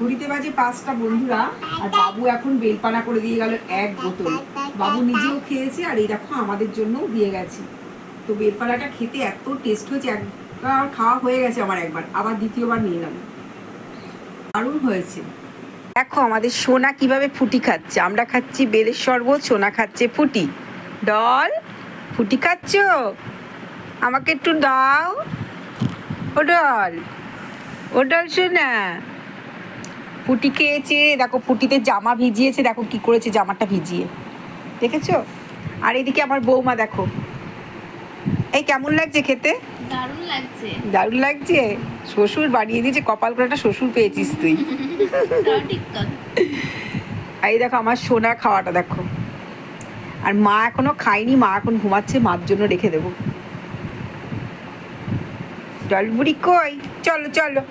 ঘড়িতে বাজে 5টা বন্ধুরা, আর বাবু এখন বেলপানা করে দিয়ে গেল 1 বোতল। বাবু নিজেও খেয়েছে, আর এই দেখো আমাদের জন্যও দিয়ে গেছে। তো বেলপানাটা খেতে এত টেস্ট হয়েছে, একবার খাওয়া হয়ে গেছে আমার, একবার আবার দ্বিতীয়বার নিয়ে নেব। দারুণ হয়েছে। দেখো আমাদের সোনা কিভাবে ফুটি খাচ্ছে। আমরা খাচ্ছি বেলের শরবত, সোনা খাচ্ছে ফুটি। ডল, ফুটি খাচ্ছ? আমাকে একটু দাও। ও ডল, ও ডল সোনা। ফুটি খেয়েছে, দেখো ফুটিতে জামা ভিজিয়েছে, দেখো কি করেছে জামাটা ভিজিয়ে, দেখেছো? আর এদিকে আমার বৌমা দেখো, এই কেমন লাগছে খেতে? দারুণ লাগছে। দারুণ লাগছে। শ্বশুর বানিয়ে দিয়েছে, কপাল করে একটা শ্বশুর পেয়েছিস তুই। এই দেখো আমার সোনা খাওয়াটা দেখো। আর মা এখনো খায়নি, মা এখন ঘুমাচ্ছে, মার জন্য রেখে দেবো। জল বুড়ি কই? চলো চলো।